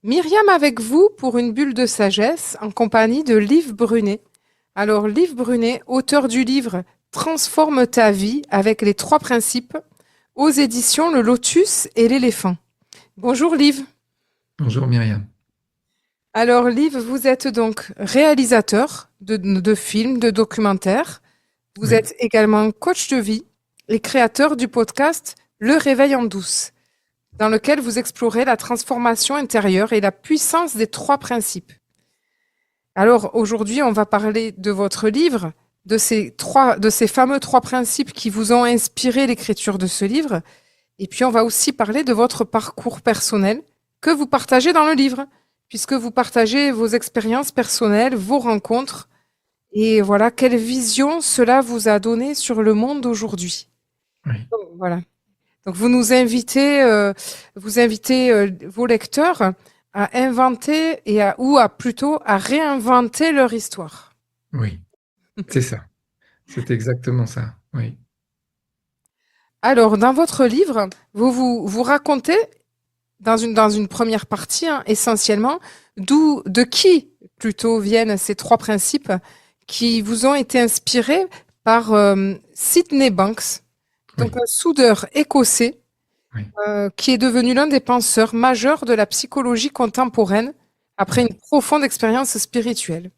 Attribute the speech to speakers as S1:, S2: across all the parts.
S1: Myriam avec vous pour une bulle de sagesse en compagnie de Liv Brunet. Alors, Liv Brunet, auteur du livre Transforme ta vie avec les trois principes aux éditions Le Lotus et l'éléphant. Bonjour Liv.
S2: Bonjour Myriam.
S1: Alors, Liv, vous êtes donc réalisateur de films, de documentaires. Vous
S2: Oui,
S1: êtes également coach de vie et créateur du podcast Le Réveil en douce, dans lequel vous explorez la transformation intérieure et la puissance des trois principes. Alors aujourd'hui, on va parler de votre livre, de ces fameux trois principes qui vous ont inspiré l'écriture de ce livre. Et puis on va aussi parler de votre parcours personnel que vous partagez dans le livre, puisque vous partagez vos expériences personnelles, vos rencontres, et voilà, quelle vision cela vous a donné sur le monde d'aujourd'hui.
S2: oui.
S1: Donc, voilà. Donc vous invitez vos lecteurs à inventer ou à plutôt à réinventer leur histoire.
S2: Oui, c'est ça. C'est exactement ça. Oui,
S1: Alors, dans votre livre, vous racontez dans une première partie, hein, essentiellement, de qui plutôt viennent ces trois principes qui vous ont été inspirés par Sydney Banks, donc
S2: oui,
S1: un soudeur écossais
S2: oui,
S1: qui est devenu l'un des penseurs majeurs de la psychologie contemporaine après
S2: oui.
S1: une profonde expérience spirituelle.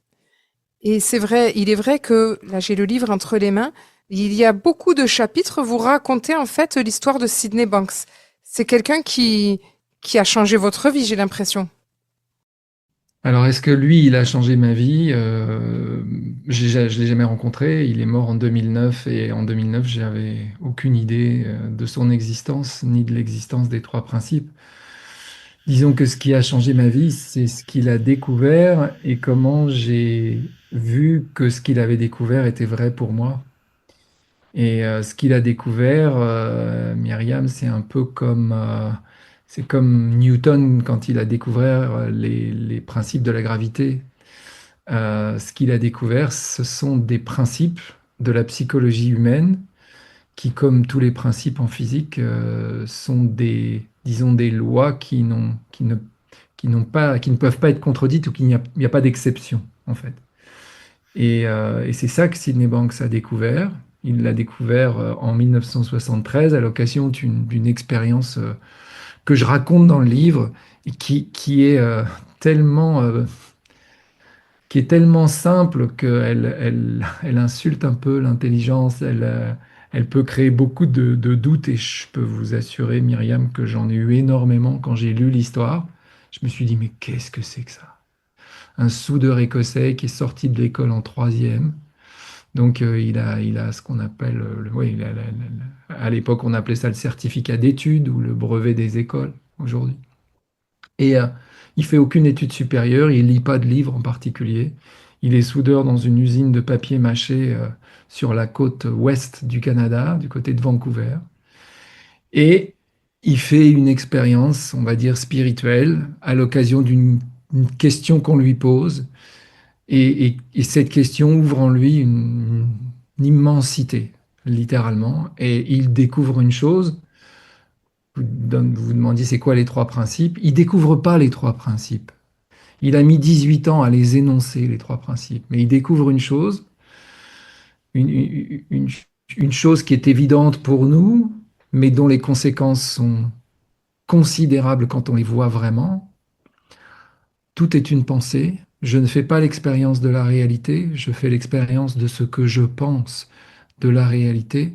S1: Et c'est vrai, il est vrai que, là j'ai le livre entre les mains, il y a beaucoup de chapitres, vous racontez en fait l'histoire de Sydney Banks. C'est quelqu'un qui a changé votre vie, j'ai l'impression.
S2: Alors, est-ce que lui, il a changé ma vie? Je ne l'ai jamais rencontré. Il est mort en 2009 et en 2009, j'avais aucune idée de son existence ni de l'existence des trois principes. Disons que ce qui a changé ma vie, c'est ce qu'il a découvert et comment j'ai vu que ce qu'il avait découvert était vrai pour moi. Et ce qu'il a découvert, Myriam, c'est comme Newton quand il a découvert les principes de la gravité. Ce qu'il a découvert, ce sont des principes de la psychologie humaine qui, comme tous les principes en physique, sont disons, des lois qui ne peuvent pas être contredites ou il n'y a pas d'exception, en fait. Et c'est ça que Sydney Banks a découvert. Il l'a découvert en 1973 à l'occasion d'une expérience que je raconte dans le livre et tellement, euh, qui est tellement simple qu'elle insulte un peu l'intelligence. Elle peut créer beaucoup de doutes et je peux vous assurer, Myriam, que j'en ai eu énormément quand j'ai lu l'histoire. Je me suis dit, mais qu'est-ce que c'est que ça? Un soudeur écossais qui est sorti de l'école en troisième. Donc, il a ce qu'on appelle, oui, à l'époque, on appelait ça le certificat d'études ou le brevet des écoles aujourd'hui. Et il fait aucune étude supérieure, il lit pas de livres en particulier. Il est soudeur dans une usine de papier mâché sur la côte ouest du Canada, du côté de Vancouver. Et il fait une expérience, on va dire, spirituelle à l'occasion d'une question qu'on lui pose. Et cette question ouvre en lui une immensité, littéralement. Et il découvre une chose. Vous vous demandiez c'est quoi les trois principes? Il découvre pas les trois principes. Il a mis 18 ans à les énoncer, les trois principes. Mais il découvre une chose, une, une, une- une chose qui est évidente pour nous, mais dont les conséquences sont considérables quand on les voit vraiment. Tout est une pensée. Je ne fais pas l'expérience de la réalité, je fais l'expérience de ce que je pense de la réalité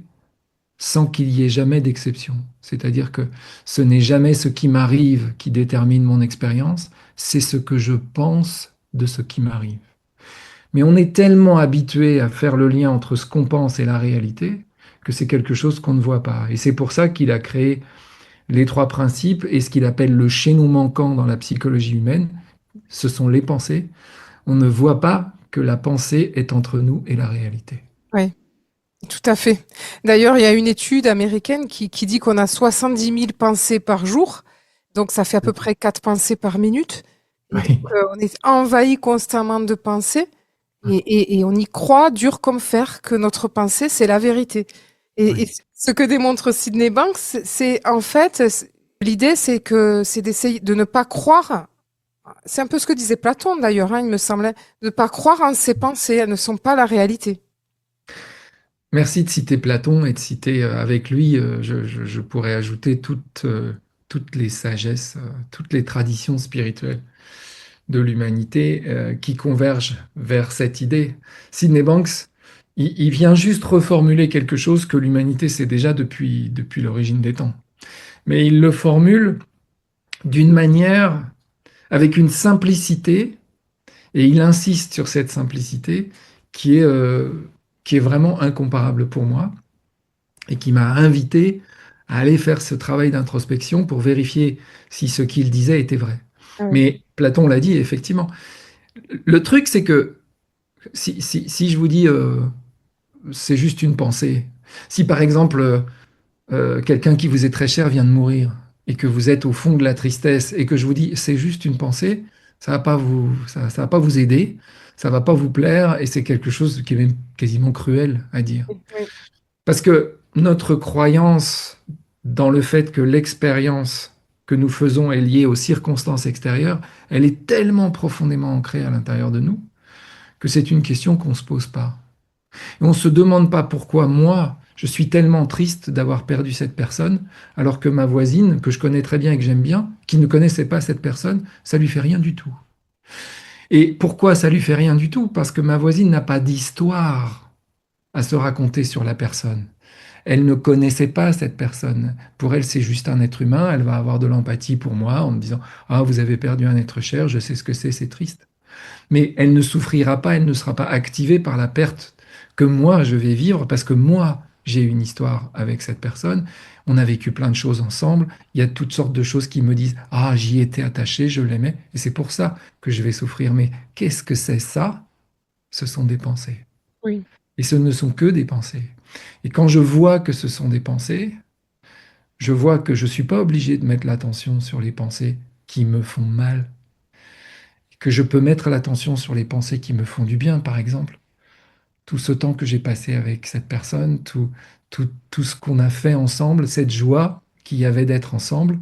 S2: sans qu'il y ait jamais d'exception. C'est-à-dire que ce n'est jamais ce qui m'arrive qui détermine mon expérience, c'est ce que je pense de ce qui m'arrive. Mais on est tellement habitué à faire le lien entre ce qu'on pense et la réalité que c'est quelque chose qu'on ne voit pas. Et c'est pour ça qu'il a créé les trois principes et ce qu'il appelle le chaînon manquant dans la psychologie humaine, ce sont les pensées. On ne voit pas que la pensée est entre nous et la réalité.
S1: Oui, tout à fait. D'ailleurs, il y a une étude américaine qui dit qu'on a 70 000 pensées par jour, donc ça fait à peu près 4 pensées par minute. Et donc,
S2: Oui,
S1: on est envahi constamment de pensées et on y croit dur comme fer que notre pensée, c'est la vérité. Et
S2: oui,
S1: ce que démontre Sydney Banks, c'est en fait, l'idée, c'est d'essayer de ne pas croire. C'est un peu ce que disait Platon d'ailleurs, hein, il me semblait, de ne pas croire en ses pensées, elles ne sont pas la réalité.
S2: Merci de citer Platon et de citer avec lui, je pourrais ajouter toutes les sagesses, toutes les traditions spirituelles de l'humanité qui convergent vers cette idée. Sydney Banks, il vient juste reformuler quelque chose que l'humanité sait déjà depuis l'origine des temps. Mais il le formule d'une manière, avec une simplicité, et il insiste sur cette simplicité qui est vraiment incomparable pour moi et qui m'a invité à aller faire ce travail d'introspection pour vérifier si ce qu'il disait était vrai.
S1: Ah oui.
S2: Mais Platon l'a dit, effectivement. Le truc, c'est que si je vous dis c'est juste une pensée, si par exemple quelqu'un qui vous est très cher vient de mourir et que vous êtes au fond de la tristesse et que je vous dis c'est juste une pensée, ça va pas vous aider, ça va pas vous plaire et c'est quelque chose qui est même quasiment cruel à dire.
S1: Oui,
S2: Parce que notre croyance dans le fait que l'expérience que nous faisons est liée aux circonstances extérieures, elle est tellement profondément ancrée à l'intérieur de nous que c'est une question qu'on ne se pose pas. Et on ne se demande pas pourquoi moi, je suis tellement triste d'avoir perdu cette personne, alors que ma voisine, que je connais très bien et que j'aime bien, qui ne connaissait pas cette personne, ça lui fait rien du tout. Et pourquoi ça lui fait rien du tout? Parce que ma voisine n'a pas d'histoire à se raconter sur la personne. Elle ne connaissait pas cette personne. Pour elle, c'est juste un être humain. Elle va avoir de l'empathie pour moi en me disant, ah, vous avez perdu un être cher, je sais ce que c'est triste. Mais elle ne souffrira pas, elle ne sera pas activée par la perte que moi je vais vivre parce que moi j'ai une histoire avec cette personne. On a vécu plein de choses ensemble. Il y a toutes sortes de choses qui me disent, ah, j'y étais attaché, je l'aimais, et c'est pour ça que je vais souffrir. Mais qu'est-ce que c'est ça? Ce sont des pensées.
S1: oui,
S2: Et ce ne sont que des pensées. Et quand je vois que ce sont des pensées, je vois que je ne suis pas obligé de mettre l'attention sur les pensées qui me font mal, que je peux mettre l'attention sur les pensées qui me font du bien, par exemple. Tout ce temps que j'ai passé avec cette personne, tout ce qu'on a fait ensemble, cette joie qu'il y avait d'être ensemble.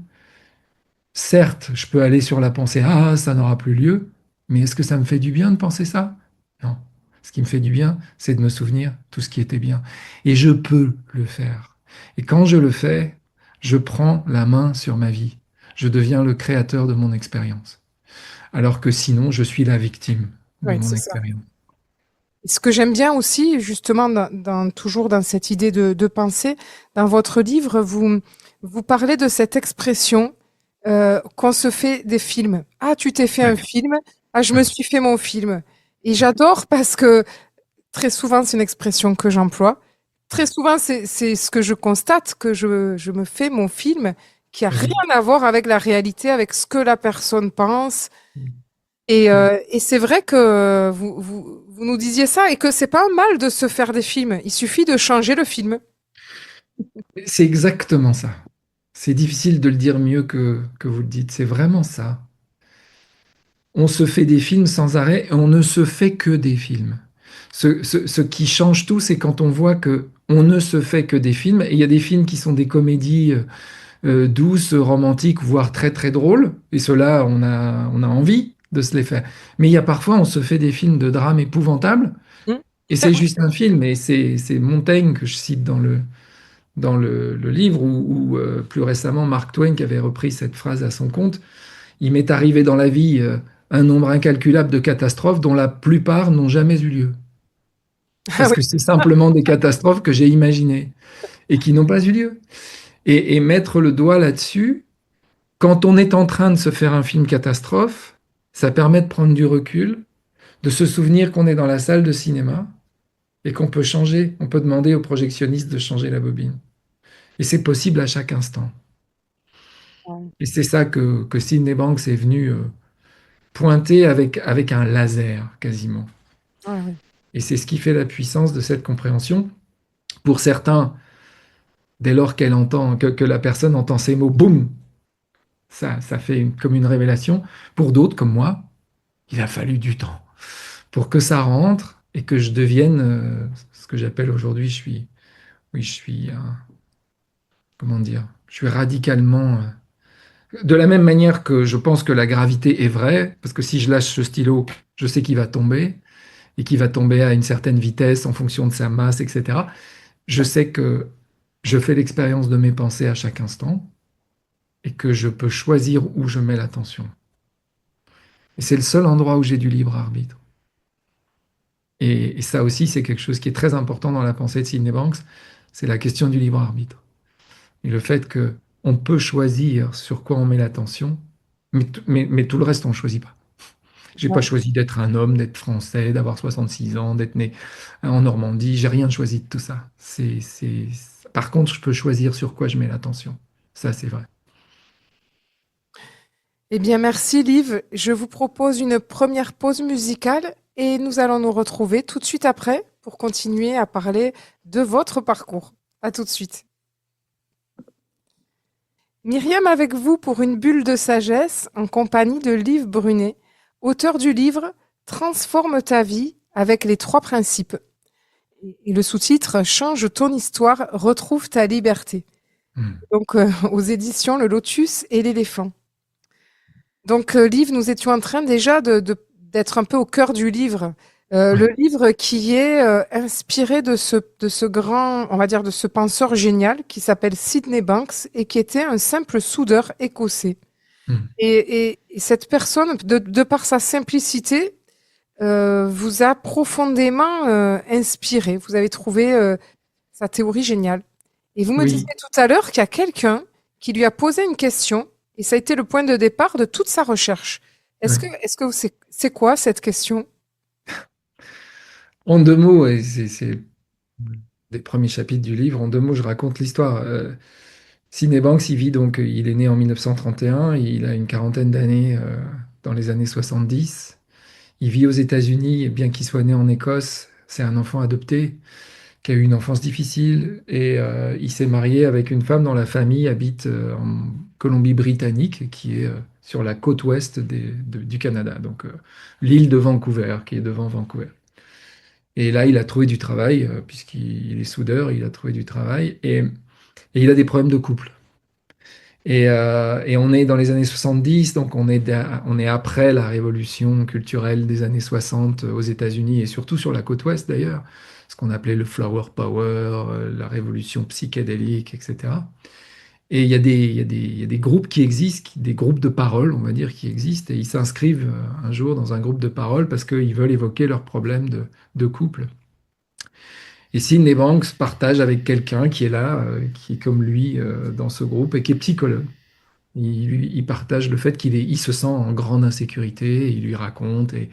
S2: Certes, je peux aller sur la pensée, ah, ça n'aura plus lieu, mais est-ce que ça me fait du bien de penser ça? Non. Ce qui me fait du bien, c'est de me souvenir tout ce qui était bien. Et je peux le faire. Et quand je le fais, je prends la main sur ma vie. Je deviens le créateur de mon expérience. Alors que sinon, je suis la victime de
S1: oui,
S2: mon
S1: c'est ça.
S2: expérience.
S1: Ce que j'aime bien aussi, justement, toujours dans cette idée de pensée, dans votre livre, vous parlez de cette expression qu'on se fait des films. Ah, tu t'es fait un
S2: Ouais,
S1: film. Ah, je me
S2: ouais.
S1: suis fait mon film. Et j'adore parce que très souvent, c'est une expression que j'emploie. Très souvent, c'est ce que je constate, que je me fais mon film qui a rien
S2: Oui.
S1: à voir avec la réalité, avec ce que la personne pense.
S2: Oui.
S1: Et c'est vrai que vous nous disiez ça et que c'est pas un mal de se faire des films. Il suffit de changer le film.
S2: C'est exactement ça. C'est difficile de le dire mieux que vous le dites. C'est vraiment ça. On se fait des films sans arrêt et on ne se fait que des films. Ce qui change tout, c'est quand on voit que on ne se fait que des films. Et il y a des films qui sont des comédies douces, romantiques, voire très très drôles. Et ceux-là, on a envie de se les faire. Mais il y a parfois, on se fait des films de drame épouvantables.
S1: Hmm.
S2: Et c'est juste un film. Et c'est Montaigne que je cite dans le livre, ou plus récemment Mark Twain qui avait repris cette phrase à son compte. Il m'est arrivé dans la vie un nombre incalculable de catastrophes dont la plupart n'ont jamais eu lieu.
S1: Ah
S2: Parce
S1: oui,
S2: que c'est simplement des catastrophes que j'ai imaginées et qui n'ont pas eu lieu. Et mettre le doigt là-dessus, quand on est en train de se faire un film catastrophe, ça permet de prendre du recul, de se souvenir qu'on est dans la salle de cinéma et qu'on peut changer, on peut demander au projectionniste de changer la bobine. Et c'est possible à chaque instant. Et c'est ça que Sydney Banks est venu pointer avec un laser quasiment.
S1: ah oui.
S2: Et c'est ce qui fait la puissance de cette compréhension. Pour certains, dès lors qu'elle entend, que la personne entend ces mots, boum, ça fait comme une révélation. Pour d'autres, comme moi, il a fallu du temps pour que ça rentre et que je devienne ce que j'appelle aujourd'hui, oui, comment dire, je suis radicalement De la même manière que je pense que la gravité est vraie, parce que si je lâche ce stylo, je sais qu'il va tomber, et qu'il va tomber à une certaine vitesse en fonction de sa masse, etc. Je sais que je fais l'expérience de mes pensées à chaque instant, et que je peux choisir où je mets l'attention. Et c'est le seul endroit où j'ai du libre arbitre. Et ça aussi, c'est quelque chose qui est très important dans la pensée de Sydney Banks, c'est la question du libre arbitre. Et le fait que on peut choisir sur quoi on met l'attention, mais tout le reste, on ne choisit pas. J'ai pas
S1: Ouais.
S2: choisi d'être un homme, d'être français, d'avoir 66 ans, d'être né en Normandie. J'ai rien choisi de tout ça. Par contre, je peux choisir sur quoi je mets l'attention. Ça, c'est vrai.
S1: Eh bien, merci Liv. Je vous propose une première pause musicale et nous allons nous retrouver tout de suite après pour continuer à parler de votre parcours. À tout de suite. Myriam avec vous pour une bulle de sagesse en compagnie de Liv Brunet, auteur du livre Transforme ta vie avec les trois principes. Et le sous-titre Change ton histoire, retrouve ta liberté.
S2: Hmm.
S1: Donc, aux éditions Le Lotus et l'Éléphant. Donc, Liv, nous étions en train déjà d'être un peu au cœur du livre.
S2: Ouais,
S1: Le livre qui est inspiré de ce grand, on va dire, de ce penseur génial qui s'appelle Sydney Banks et qui était un simple soudeur écossais.
S2: hmm.
S1: Et cette personne, de par sa simplicité, vous a profondément inspiré. Vous avez trouvé sa théorie géniale. Et vous me disiez
S2: Oui,
S1: tout à l'heure qu'il y a quelqu'un qui lui a posé une question et ça a été le point de départ de toute sa recherche.
S2: ouais.
S1: Est-ce que c'est quoi cette question?
S2: En deux mots, et c'est des premiers chapitres du livre, en deux mots, je raconte l'histoire. Sydney Banks, il vit donc, il est né en 1931, il a une quarantaine d'années dans les années 70. Il vit aux États-Unis, et bien qu'il soit né en Écosse, c'est un enfant adopté qui a eu une enfance difficile et il s'est marié avec une femme dont la famille habite en Colombie-Britannique, qui est sur la côte ouest du Canada, donc l'île de Vancouver, qui est devant Vancouver. Et là, il a trouvé du travail, puisqu'il est soudeur, il a trouvé du travail et il a des problèmes de couple. Et on est dans les années 70, donc on est après la révolution culturelle des années 60 aux États-Unis et surtout sur la côte ouest d'ailleurs, ce qu'on appelait le Flower Power, la révolution psychédélique, etc. Et il y a des groupes qui existent, des groupes de parole, on va dire, qui existent, et ils s'inscrivent un jour dans un groupe de parole parce qu'ils veulent évoquer leurs problèmes de couple. Et Sydney Banks partage avec quelqu'un qui est là, qui est comme lui dans ce groupe et qui est psychologue. Il partage le fait il se sent en grande insécurité, il lui raconte, et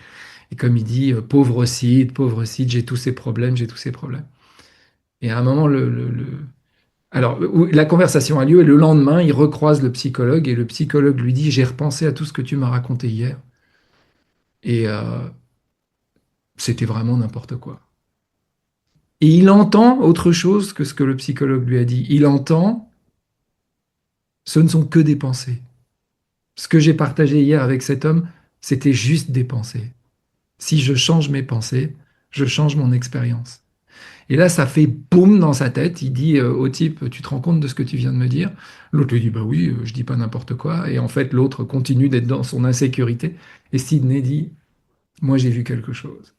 S2: comme il dit, pauvre Sid, j'ai tous ces problèmes, j'ai tous ces problèmes. Et à un moment, alors, la conversation a lieu, et le lendemain, il recroise le psychologue, et le psychologue lui dit, j'ai repensé à tout ce que tu m'as raconté hier, et c'était vraiment n'importe quoi. Et il entend autre chose que ce que le psychologue lui a dit. Il entend, ce ne sont que des pensées. Ce que j'ai partagé hier avec cet homme, c'était juste des pensées. Si je change mes pensées, je change mon expérience. Et là, ça fait boum dans sa tête. Il dit au type, tu te rends compte de ce que tu viens de me dire? L'autre lui dit, bah oui, je dis pas n'importe quoi. Et en fait, l'autre continue d'être dans son insécurité. Et Sidney dit, moi, j'ai vu quelque chose.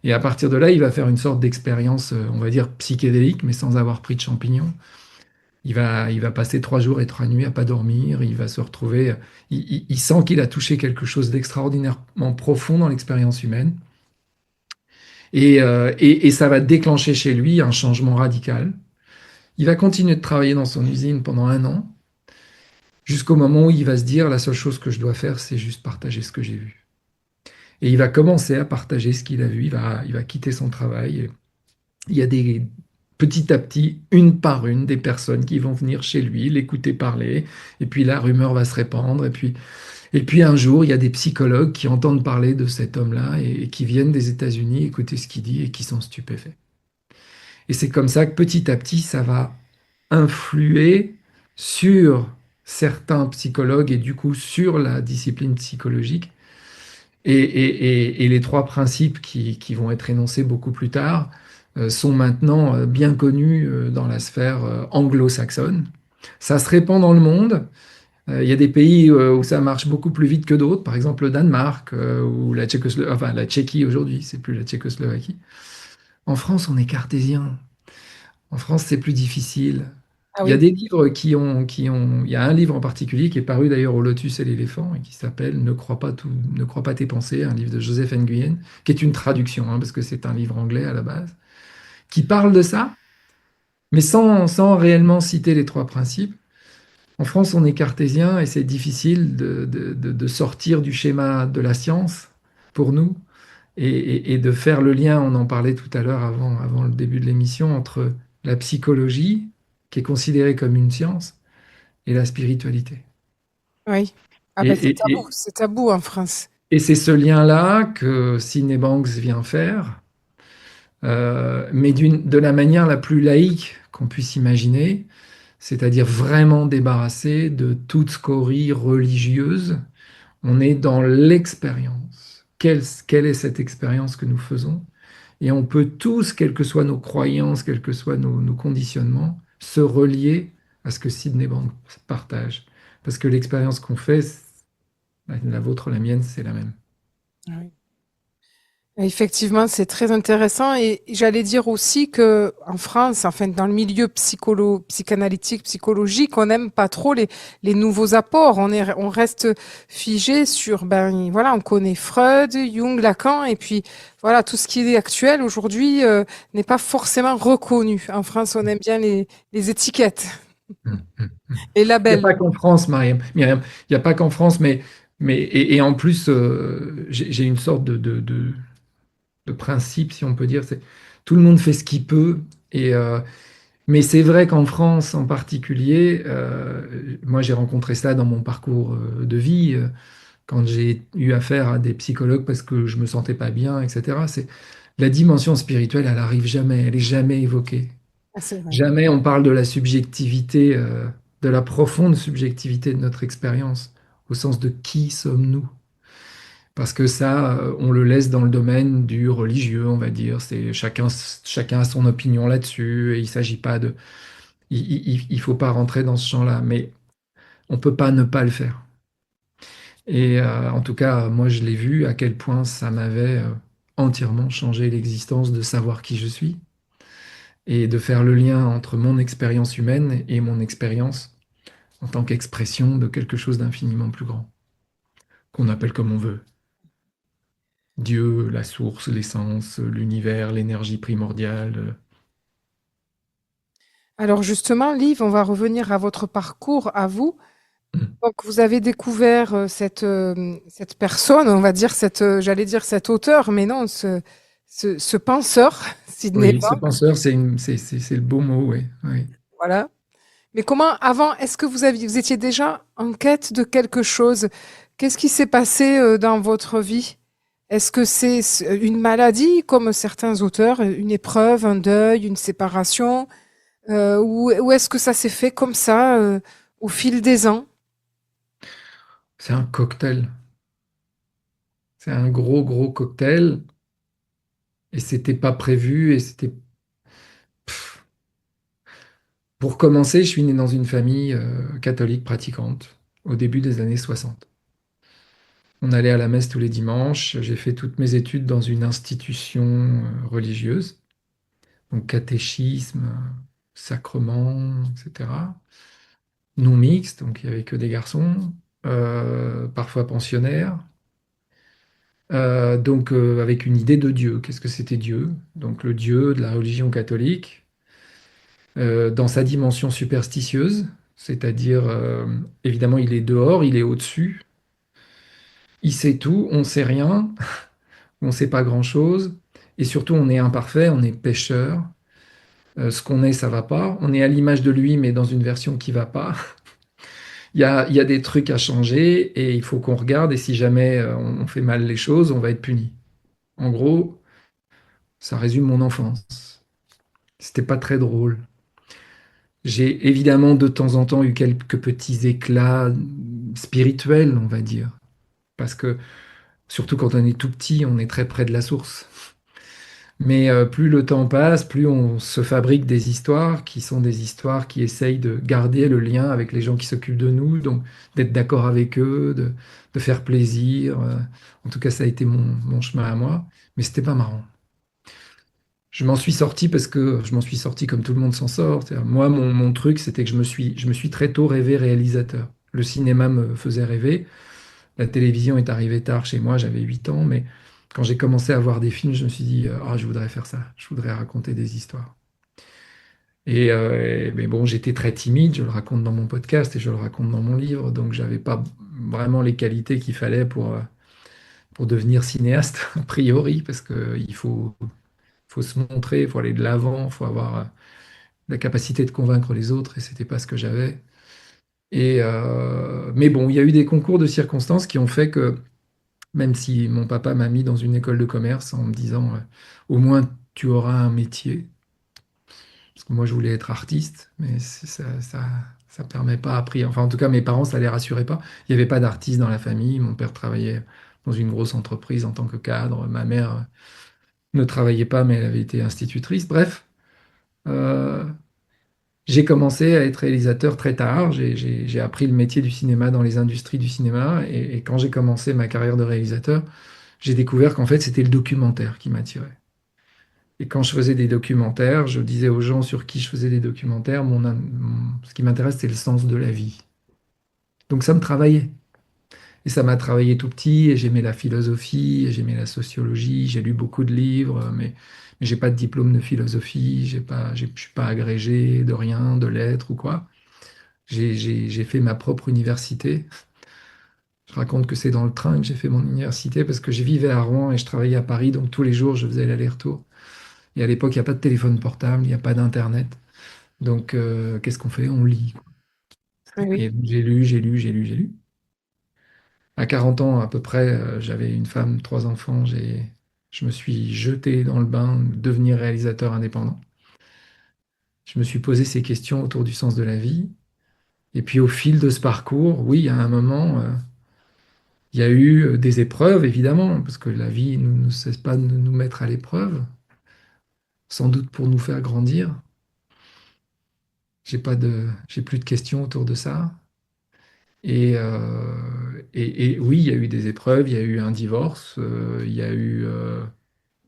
S2: Et à partir de là, il va faire une sorte d'expérience, on va dire, psychédélique, mais sans avoir pris de champignons. Il va passer 3 jours et 3 nuits à pas dormir. Il va se retrouver. Il sent qu'il a touché quelque chose d'extraordinairement profond dans l'expérience humaine. Et ça va déclencher chez lui un changement radical. Il va continuer de travailler dans son usine pendant 1 an, jusqu'au moment où il va se dire, la seule chose que je dois faire, c'est juste partager ce que j'ai vu. Et il va commencer à partager ce qu'il a vu. Il va quitter son travail. Et il y a petit à petit, une par une, des personnes qui vont venir chez lui, l'écouter parler. Et puis la rumeur va se répandre. Et puis un jour, il y a des psychologues qui entendent parler de cet homme-là et qui viennent des États-Unis écouter ce qu'il dit et qui sont stupéfaits. Et c'est comme ça que petit à petit, ça va influer sur certains psychologues et du coup sur la discipline psychologique. Et les trois principes qui vont être énoncés beaucoup plus tard sont maintenant bien connus dans la sphère anglo-saxonne. Ça se répand dans le monde. Il y a des pays où ça marche beaucoup plus vite que d'autres, par exemple le Danemark ou enfin, la Tchéquie aujourd'hui, c'est plus la Tchécoslovaquie. En France, on est cartésien. En France, c'est plus difficile.
S1: Ah
S2: Il y a
S1: oui,
S2: des livres il y a un livre en particulier qui est paru d'ailleurs au Lotus et l'éléphant et qui s'appelle Ne crois pas tes pensées, un livre de Joseph Nguyen, qui est une traduction, hein, parce que c'est un livre anglais à la base, qui parle de ça, mais sans réellement citer les trois principes. En France, on est cartésien et c'est difficile de sortir du schéma de la science pour nous et de faire le lien, on en parlait tout à l'heure avant le début de l'émission, entre la psychologie, qui est considérée comme une science, et la spiritualité.
S1: oui. Ah
S2: Et,
S1: ben
S2: et- et-
S1: c'est tabou en France.
S2: et c'est ce lien-là que Sydney Banks vient faire, mais de la manière la plus laïque qu'on puisse imaginer, c'est-à-dire vraiment débarrassé de toute scorie religieuse. On est dans l'expérience. Quelle est cette expérience que nous faisons? Et on peut tous, quelles que soient nos croyances, quels que soient nos conditionnements, se relier à ce que Sydney Banks partage. Parce que l'expérience qu'on fait, la vôtre, la mienne, c'est la même.
S1: Oui. Effectivement, c'est très intéressant et j'allais dire aussi que en France, enfin dans le milieu psychanalytique, psychologique, on n'aime pas trop les nouveaux apports. On reste figé sur ben voilà, on connaît Freud, Jung, Lacan et puis voilà tout ce qui est actuel aujourd'hui n'est pas forcément reconnu. En France, on aime bien les étiquettes,
S2: Hum, hum, hum.
S1: les
S2: Il n'y a
S1: labels.
S2: pas qu'en France, Myriam, il n'y a pas qu'en France, et en plus, j'ai une sorte de principe, si on peut dire, c'est tout le monde fait ce qu'il peut, mais c'est vrai qu'en France en particulier, moi j'ai rencontré ça dans mon parcours de vie, quand j'ai eu affaire à des psychologues parce que je me sentais pas bien, etc. C'est la dimension spirituelle, elle arrive jamais, elle est jamais évoquée.
S1: Ah, c'est vrai.
S2: Jamais on parle de la subjectivité, de la profonde subjectivité de notre expérience, au sens de qui sommes-nous? Parce que ça, on le laisse dans le domaine du religieux, on va dire. C'est chacun a son opinion là-dessus, et il s'agit pas de, il faut pas rentrer dans ce champ-là, mais on peut pas ne pas le faire. Et en tout cas, moi, je l'ai vu à quel point ça m'avait entièrement changé l'existence de savoir qui je suis et de faire le lien entre mon expérience humaine et mon expérience en tant qu'expression de quelque chose d'infiniment plus grand, qu'on appelle comme on veut. Dieu, la source, l'essence, l'univers, l'énergie primordiale.
S1: Alors justement, Liv, on va revenir à votre parcours, à vous.
S2: Mm.
S1: Donc, vous avez découvert cette personne, on va dire, j'allais dire cet auteur, mais non, ce penseur, Sidney
S2: Oui, ce
S1: Banks,
S2: penseur, c'est le beau mot, oui. Oui.
S1: voilà. Mais comment, avant, est-ce que vous étiez déjà en quête de quelque chose? Qu'est-ce qui s'est passé dans votre vie? Est-ce que c'est une maladie, comme certains auteurs, une épreuve, un deuil, une séparation, ou est-ce que ça s'est fait comme ça, au fil des ans?
S2: C'est un cocktail. C'est un gros, gros cocktail. Et c'était pas prévu. Et c'était. Pour commencer, je suis né dans une famille catholique pratiquante au début des années 60. On allait à la messe tous les dimanches. J'ai fait toutes mes études dans une institution religieuse, donc catéchisme, sacrement, etc. Non mixte, donc il n'y avait que des garçons, parfois pensionnaires. Donc avec une idée de Dieu. Qu'est-ce que c'était Dieu? Donc le Dieu de la religion catholique, dans sa dimension superstitieuse, c'est-à-dire évidemment il est dehors, il est au-dessus, il sait tout, on sait rien, on sait pas grand-chose, et surtout on est imparfait, on est pécheur. Ce qu'on est, ça va pas. On est à l'image de lui, mais dans une version qui va pas. Il y a des trucs à changer et il faut qu'on regarde. Et si jamais on fait mal les choses, on va être puni. En gros, ça résume mon enfance. C'était pas très drôle. J'ai évidemment de temps en temps eu quelques petits éclats spirituels, on va dire. Parce que surtout quand on est tout petit, on est très près de la source. Mais plus le temps passe, plus on se fabrique des histoires qui sont des histoires qui essayent de garder le lien avec les gens qui s'occupent de nous, donc d'être d'accord avec eux, de faire plaisir. En tout cas, ça a été mon chemin à moi, mais c'était pas marrant. Je m'en suis sorti parce que je m'en suis sorti comme tout le monde s'en sort. C'est-à-dire, moi, mon truc, c'était que je me suis très tôt rêvé réalisateur. Le cinéma me faisait rêver. La télévision est arrivée tard chez moi, j'avais 8 ans, mais quand j'ai commencé à voir des films, je me suis dit, ah, je voudrais faire ça, je voudrais raconter des histoires. Mais bon, j'étais très timide, je le raconte dans mon podcast et je le raconte dans mon livre, donc j'avais pas vraiment les qualités qu'il fallait pour devenir cinéaste, a priori, parce qu'il faut se montrer, il faut aller de l'avant, il faut avoir la capacité de convaincre les autres, et c'était pas ce que j'avais. Mais bon, il y a eu des concours de circonstances qui ont fait que même si mon papa m'a mis dans une école de commerce en me disant au moins tu auras un métier, parce que moi je voulais être artiste, mais ça permet pas après. Enfin, en tout cas, mes parents, ça les rassurait pas. Il n'y avait pas d'artiste dans la famille. Mon père travaillait dans une grosse entreprise en tant que cadre. Ma mère ne travaillait pas, mais elle avait été institutrice. Bref, euh, j'ai commencé à être réalisateur très tard. J'ai appris le métier du cinéma dans les industries du cinéma. Et quand j'ai commencé ma carrière de réalisateur, j'ai découvert qu'en fait, c'était le documentaire qui m'attirait. Et quand je faisais des documentaires, je disais aux gens sur qui je faisais des documentaires, ce qui m'intéresse, c'est le sens de la vie. Donc ça me travaillait. Et ça m'a travaillé tout petit, et j'aimais la philosophie, et j'aimais la sociologie, j'ai lu beaucoup de livres, mais j'ai pas de diplôme de philosophie, je suis pas agrégé de rien, de lettres ou quoi. J'ai fait ma propre université. Je raconte que c'est dans le train que j'ai fait mon université parce que je vivais à Rouen et je travaillais à Paris, donc tous les jours je faisais l'aller-retour. Et à l'époque, il n'y a pas de téléphone portable, il n'y a pas d'Internet. Donc, qu'est-ce qu'on fait? On lit.
S1: Oui, oui.
S2: Et donc, j'ai lu, j'ai lu, j'ai lu, j'ai lu. À 40 ans à peu près, j'avais une femme, 3 enfants. Je me suis jeté dans le bain de devenir réalisateur indépendant. Je me suis posé ces questions autour du sens de la vie. Et puis au fil de ce parcours, oui, à un moment, il y a eu des épreuves, évidemment, parce que la vie ne cesse pas de nous mettre à l'épreuve, sans doute pour nous faire grandir. J'ai plus de questions autour de ça. Et oui, il y a eu des épreuves, il y a eu un divorce, il y a eu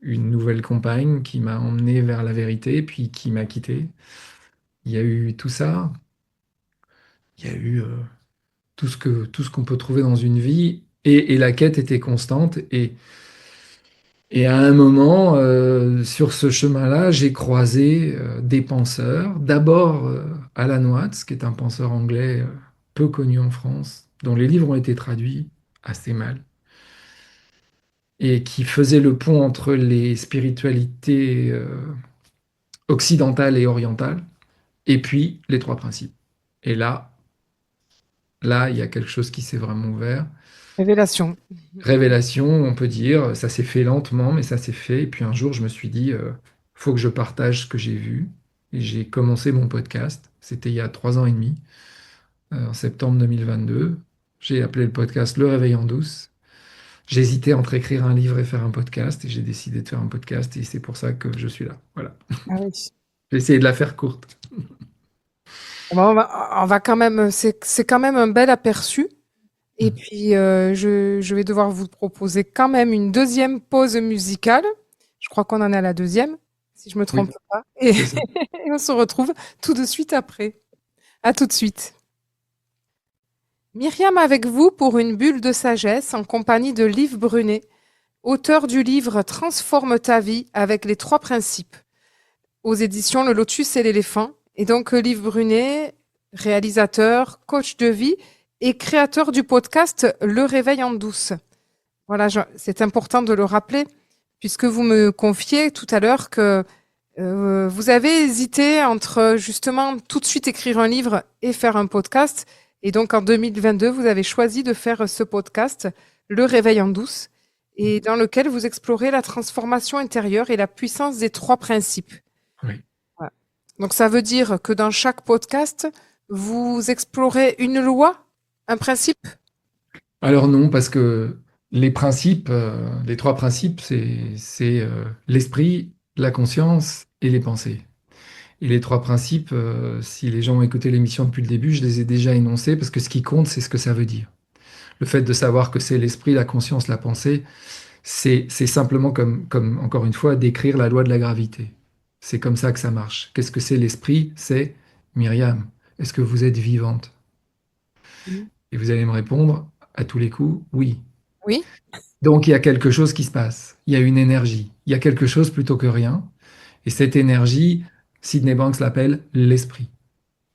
S2: une nouvelle compagne qui m'a emmené vers la vérité, puis qui m'a quitté. Il y a eu tout ça, il y a eu tout ce qu'on peut trouver dans une vie, et la quête était constante. Et à un moment, sur ce chemin-là, j'ai croisé des penseurs. D'abord Alan Watts, qui est un penseur anglais peu connu en France, dont les livres ont été traduits assez mal, et qui faisait le pont entre les spiritualités occidentales et orientales, et puis les trois principes. Et là, il y a quelque chose qui s'est vraiment ouvert.
S1: Révélation.
S2: Révélation, on peut dire, ça s'est fait lentement, mais ça s'est fait. Et puis un jour, je me suis dit, faut que je partage ce que j'ai vu. Et j'ai commencé mon podcast. C'était il y a 3 ans et demi, en septembre 2022. J'ai appelé le podcast Le Réveil en douce. J'hésitais entre écrire un livre et faire un podcast, et j'ai décidé de faire un podcast, et c'est pour ça que je suis là. Voilà.
S1: Ah oui.
S2: J'ai essayé de la faire courte.
S1: Bon, on va quand même, c'est quand même un bel aperçu. Et puis, je vais devoir vous proposer quand même une deuxième pause musicale. Je crois qu'on en est à la deuxième, si je me
S2: Oui,
S1: trompe pas. Et,
S2: c'est ça.
S1: et on se retrouve tout de suite après. À tout de suite. Myriam avec vous pour une bulle de sagesse en compagnie de Liv Brunet, auteur du livre Transforme ta vie avec les trois principes, aux éditions Le Lotus et l'éléphant. Et donc, Liv Brunet, réalisateur, coach de vie et créateur du podcast Le Réveil en douce. Voilà, c'est important de le rappeler, puisque vous me confiez tout à l'heure que vous avez hésité entre justement tout de suite écrire un livre et faire un podcast. Et donc en 2022, vous avez choisi de faire ce podcast, Le Réveil en douce, et dans lequel vous explorez la transformation intérieure et la puissance des trois principes.
S2: Oui.
S1: Voilà. Donc ça veut dire que dans chaque podcast, vous explorez une loi, un principe.
S2: Alors non, parce que les principes, les trois principes, c'est l'esprit, la conscience et les pensées. Et les trois principes, si les gens ont écouté l'émission depuis le début, je les ai déjà énoncés parce que ce qui compte, c'est ce que ça veut dire. Le fait de savoir que c'est l'esprit, la conscience, la pensée, c'est simplement comme, encore une fois, décrire la loi de la gravité. C'est comme ça que ça marche. Qu'est-ce que c'est l'esprit? C'est Myriam. Est-ce que vous êtes vivante?
S1: Mhm.
S2: Et vous allez me répondre à tous les coups, oui.
S1: Oui,
S2: Donc il y a quelque chose qui se passe. Il y a une énergie. Il y a quelque chose plutôt que rien. Et cette énergie, Sydney Banks l'appelle l'esprit.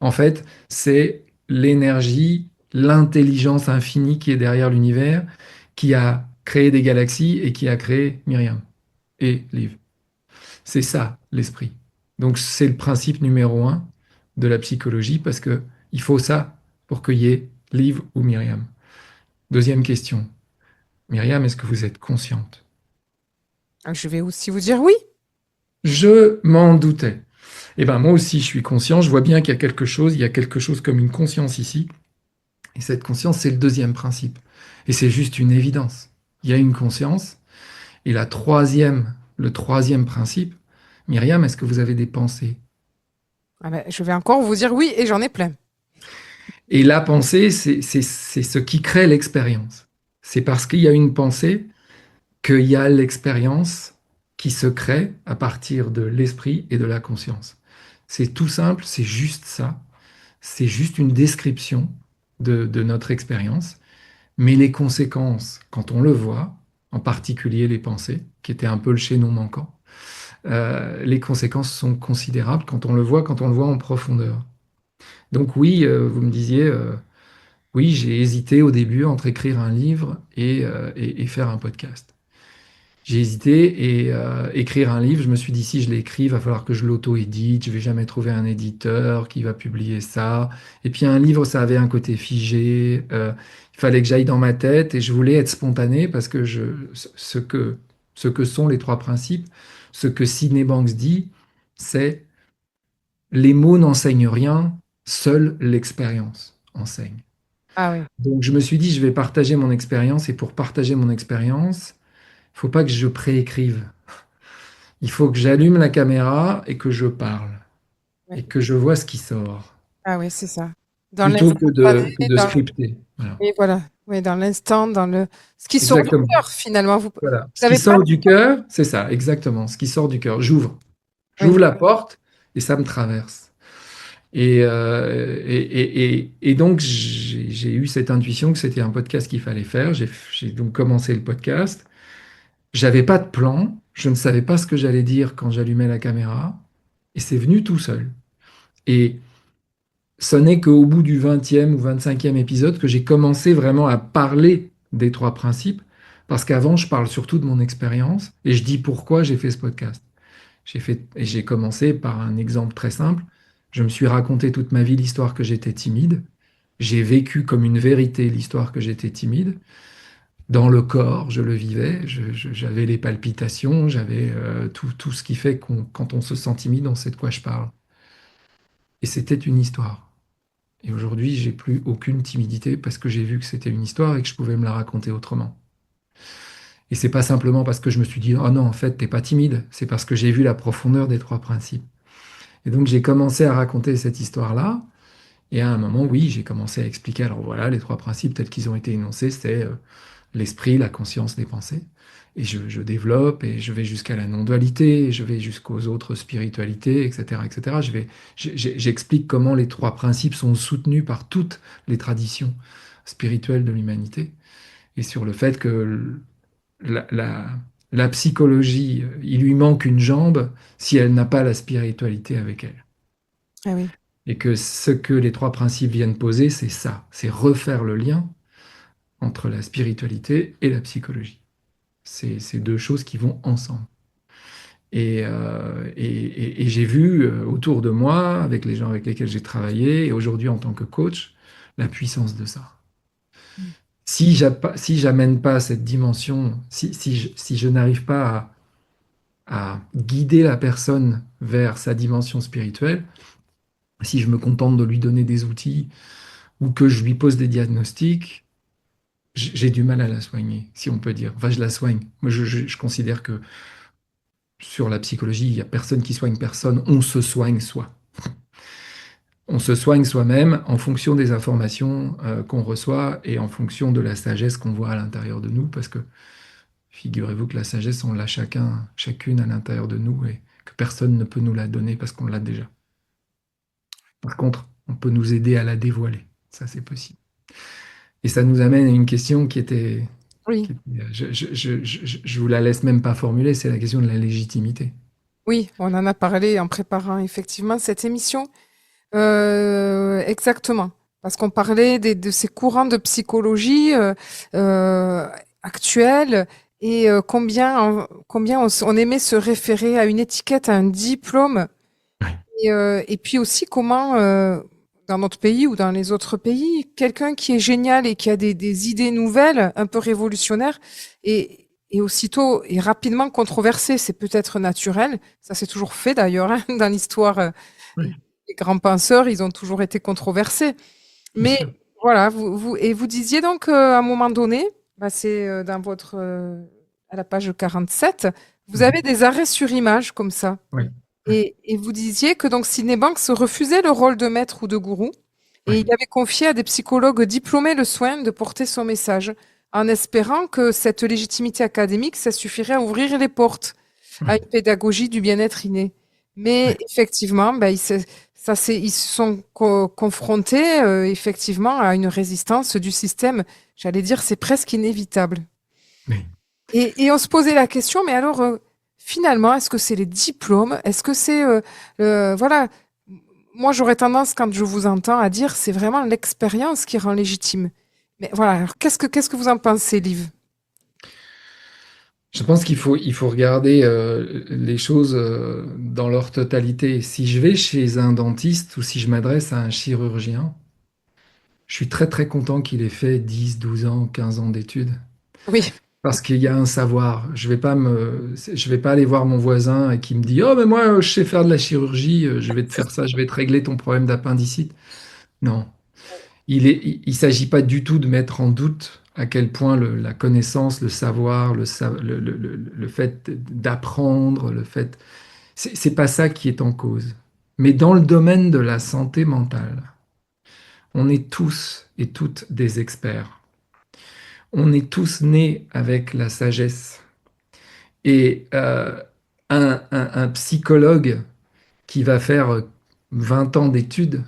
S2: En fait, c'est l'énergie, l'intelligence infinie qui est derrière l'univers, qui a créé des galaxies et qui a créé Myriam et Liv. C'est ça, l'esprit. Donc c'est le principe numéro un de la psychologie parce que il faut ça pour qu'il y ait Liv ou Myriam. Deuxième question. Myriam, est-ce que vous êtes consciente?
S1: je vais aussi vous dire oui.
S2: Je m'en doutais. Eh bien, moi aussi, je suis conscient. Je vois bien qu'il y a quelque chose. Il y a quelque chose comme une conscience ici. Et cette conscience, c'est le deuxième principe. Et c'est juste une évidence. Il y a une conscience. Et le troisième principe, Myriam, est-ce que vous avez des pensées?
S1: Ah ben, je vais encore vous dire oui et j'en ai plein.
S2: Et la pensée, c'est ce qui crée l'expérience. C'est parce qu'il y a une pensée qu'il y a l'expérience qui se crée à partir de l'esprit et de la conscience. C'est tout simple, c'est juste ça. C'est juste une description de notre expérience. Mais les conséquences, quand on le voit, en particulier les pensées, qui étaient un peu le chaînon manquant, les conséquences sont considérables quand on le voit en profondeur. Donc oui, vous me disiez, oui, j'ai hésité au début entre écrire un livre et faire un podcast. J'ai hésité et écrire un livre, je me suis dit si je l'écris, il va falloir que je l'auto-édite, je vais jamais trouver un éditeur qui va publier ça. Et puis un livre, ça avait un côté figé, il fallait que j'aille dans ma tête et je voulais être spontané parce que ce que sont les trois principes, ce que Sydney Banks dit, c'est les mots n'enseignent rien, seule l'expérience enseigne.
S1: Ah oui.
S2: Donc je me suis dit je vais partager mon expérience et pour partager mon expérience, il faut pas que je préécrive. Il faut que j'allume la caméra et que je parle
S1: Oui.
S2: et que je vois ce qui sort,
S1: Ah oui, c'est ça. Dans
S2: plutôt
S1: l'instantané,
S2: que de scripter. Voilà.
S1: oui, voilà. Oui, dans l'instant, dans le ce qui sort du
S2: Exactement.
S1: cœur finalement. Vous
S2: Voilà. Ce qui
S1: n'avez pas.
S2: sort du cœur, c'est ça, exactement. Ce qui sort du cœur. J'ouvre.
S1: Oui.
S2: J'ouvre la porte et ça me traverse. Et donc, j'ai eu cette intuition que c'était un podcast qu'il fallait faire. J'ai donc commencé le podcast. J'avais pas de plan. Je ne savais pas ce que j'allais dire quand j'allumais la caméra. Et c'est venu tout seul. Et ce n'est qu'au bout du 20e ou 25e épisode que j'ai commencé vraiment à parler des trois principes, parce qu'avant, je parle surtout de mon expérience et je dis pourquoi j'ai fait ce podcast. Et j'ai commencé par un exemple très simple. Je me suis raconté toute ma vie l'histoire que j'étais timide. J'ai vécu comme une vérité l'histoire que j'étais timide. Dans le corps, je le vivais, j'avais les palpitations, j'avais tout ce qui fait qu'on, quand on se sent timide, on sait de quoi je parle. Et c'était une histoire. Et aujourd'hui, j'ai plus aucune timidité parce que j'ai vu que c'était une histoire et que je pouvais me la raconter autrement. Et c'est pas simplement parce que je me suis dit, oh non, en fait, t'es pas timide. C'est parce que j'ai vu la profondeur des trois principes. Et donc, j'ai commencé à raconter cette histoire-là. Et à un moment, oui, j'ai commencé à expliquer. Alors voilà, les trois principes tels qu'ils ont été énoncés, c'est l'esprit, la conscience, les pensées. Et je développe et je vais jusqu'à la non-dualité, et je vais jusqu'aux autres spiritualités, etc., etc. J'explique comment les trois principes sont soutenus par toutes les traditions spirituelles de l'humanité et sur le fait que la, la- la psychologie, il lui manque une jambe si elle n'a pas la spiritualité avec elle.
S1: Ah oui.
S2: Et que ce que les trois principes viennent poser, c'est ça, c'est refaire le lien entre la spiritualité et la psychologie. C'est ces deux choses qui vont ensemble. Et j'ai vu autour de moi, avec les gens avec lesquels j'ai travaillé, et aujourd'hui en tant que coach, la puissance de ça. Si j'amène pas cette dimension, si je n'arrive pas à guider la personne vers sa dimension spirituelle, si je me contente de lui donner des outils ou que je lui pose des diagnostics, j'ai du mal à la soigner, si on peut dire. Enfin, je la soigne. Moi, je considère que sur la psychologie, il n'y a personne qui soigne personne, on se soigne soi. On se soigne soi-même en fonction des informations qu'on reçoit et en fonction de la sagesse qu'on voit à l'intérieur de nous, parce que figurez-vous que la sagesse, on l'a chacune à l'intérieur de nous et que personne ne peut nous la donner parce qu'on l'a déjà. Par contre, on peut nous aider à la dévoiler. Ça, c'est possible. Et ça nous amène à une question qui était...
S1: Oui,
S2: je vous la laisse même pas formuler, c'est la question de la légitimité.
S1: oui, on en a parlé en préparant effectivement cette émission. Exactement. Parce qu'on parlait de ces courants de psychologie euh, actuels et combien on aimait se référer à une étiquette, à un diplôme.
S2: Ouais.
S1: Et puis aussi comment, dans notre pays ou dans les autres pays, quelqu'un qui est génial et qui a des idées nouvelles, un peu révolutionnaires, et aussitôt et rapidement controversé. C'est peut-être naturel. Ça s'est toujours fait d'ailleurs hein, dans l'histoire.
S2: Oui,
S1: Les grands penseurs, ils ont toujours été controversés.
S2: bien
S1: Mais
S2: sûr.
S1: voilà, vous disiez donc à un moment donné, bah, c'est dans votre à la page 47, vous avez
S2: Mhm.
S1: des arrêts sur image comme ça.
S2: Oui, oui,
S1: Et vous disiez que donc Cinebank se refusait le rôle de maître ou de gourou et
S2: oui,
S1: il avait confié à des psychologues diplômés le soin de porter son message, en espérant que cette légitimité académique, ça suffirait à ouvrir les portes à
S2: oui,
S1: une pédagogie du bien-être inné.
S2: oui,
S1: Mais effectivement, ben, ils se sont confrontés effectivement à une résistance du système. J'allais dire, c'est presque inévitable.
S2: oui.
S1: Et on se posait la question, mais alors, finalement, est-ce que c'est les diplômes? Est-ce que c'est, voilà, moi j'aurais tendance, quand je vous entends, à dire c'est vraiment l'expérience qui rend légitime. Mais voilà, alors qu'est-ce que vous en pensez, Liv?
S2: Je pense il faut regarder les choses dans leur totalité. Si je vais chez un dentiste ou si je m'adresse à un chirurgien, je suis très très content qu'il ait fait 10, 12 ans, 15 ans d'études.
S1: Oui,
S2: Parce qu'il y a un savoir. Je vais pas aller voir mon voisin et qui me dit, oh, mais moi, je sais faire de la chirurgie, je vais te faire ça, je vais te régler ton problème d'appendicite. Non. Il s'agit pas du tout de mettre en doute à quel point la connaissance, le savoir, le fait d'apprendre, c'est pas ça qui est en cause. Mais dans le domaine de la santé mentale, on est tous et toutes des experts. On est tous nés avec la sagesse. Et un psychologue qui va faire 20 ans d'études,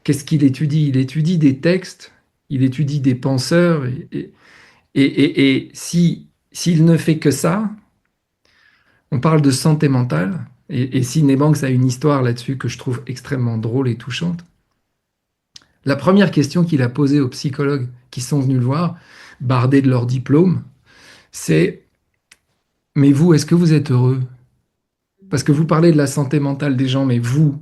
S2: qu'est-ce qu'il étudie? Il étudie des textes, il étudie des penseurs, et s'il ne fait que ça, on parle de santé mentale, et Cinebanks a une histoire là-dessus que je trouve extrêmement drôle et touchante. La première question qu'il a posée aux psychologues qui sont venus le voir, bardés de leur diplôme, c'est, mais vous, est-ce que vous êtes heureux? Parce que vous parlez de la santé mentale des gens, mais vous,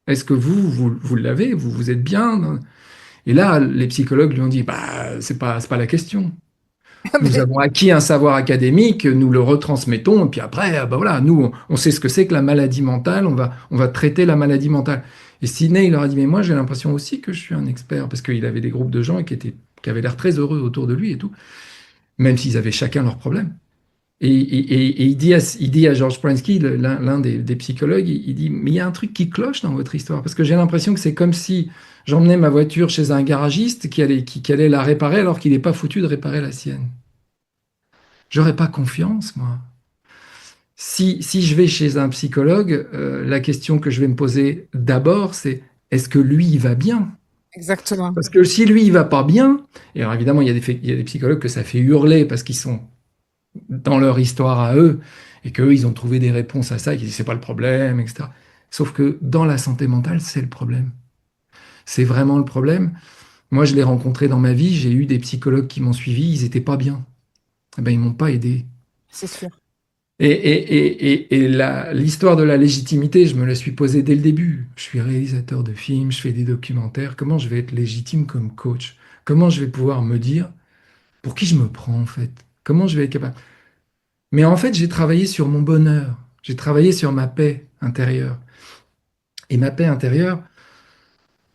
S2: est-ce que vous l'avez? Vous êtes bien? Et là, les psychologues lui ont dit, bah, c'est pas la question. Nous
S1: mais
S2: avons acquis un savoir académique, nous le retransmettons, et puis après, bah voilà, nous, on sait ce que c'est que la maladie mentale, on va traiter la maladie mentale. Et Sidney, il leur a dit, mais moi, j'ai l'impression aussi que je suis un expert, parce qu'il avait des groupes de gens qui avaient l'air très heureux autour de lui et tout, même s'ils avaient chacun leurs problèmes. Et il dit à George Pransky, l'un des psychologues, il dit, mais il y a un truc qui cloche dans votre histoire, parce que j'ai l'impression que c'est comme si j'emmenais ma voiture chez un garagiste qui allait la réparer alors qu'il n'est pas foutu de réparer la sienne. J'aurais pas confiance, moi. Si je vais chez un psychologue, la question que je vais me poser d'abord, c'est est-ce que lui, il va bien?
S1: exactement.
S2: Parce que si lui, il va pas bien, et alors évidemment, il y a des psychologues que ça fait hurler parce qu'ils sont dans leur histoire à eux, et qu'eux, ils ont trouvé des réponses à ça, et qu'ils disent c'est pas le problème, etc. Sauf que dans la santé mentale, c'est le problème. C'est vraiment le problème. Moi, je l'ai rencontré dans ma vie, j'ai eu des psychologues qui m'ont suivi, ils étaient pas bien. Eh ben, ils m'ont pas aidé.
S1: C'est sûr.
S2: Et l'histoire de la légitimité, je me la suis posée dès le début. Je suis réalisateur de films, je fais des documentaires. Comment je vais être légitime comme coach? Comment je vais pouvoir me dire pour qui je me prends en fait? Comment je vais être capable? Mais en fait, j'ai travaillé sur mon bonheur. J'ai travaillé sur ma paix intérieure. Et ma paix intérieure,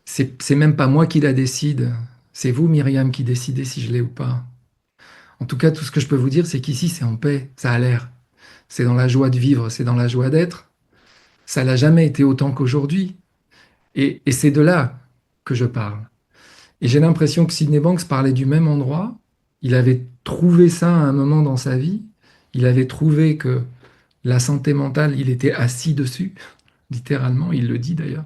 S2: c'est même pas moi qui la décide. C'est vous, Myriam, qui décidez si je l'ai ou pas. En tout cas, tout ce que je peux vous dire, c'est qu'ici, c'est en paix. Ça a l'air. c'est dans la joie de vivre, c'est dans la joie d'être. Ça l'a jamais été autant qu'aujourd'hui. Et c'est de là que je parle. Et j'ai l'impression que Sydney Banks parlait du même endroit. Il avait trouvé ça à un moment dans sa vie. Il avait trouvé que la santé mentale, il était assis dessus, littéralement, il le dit d'ailleurs,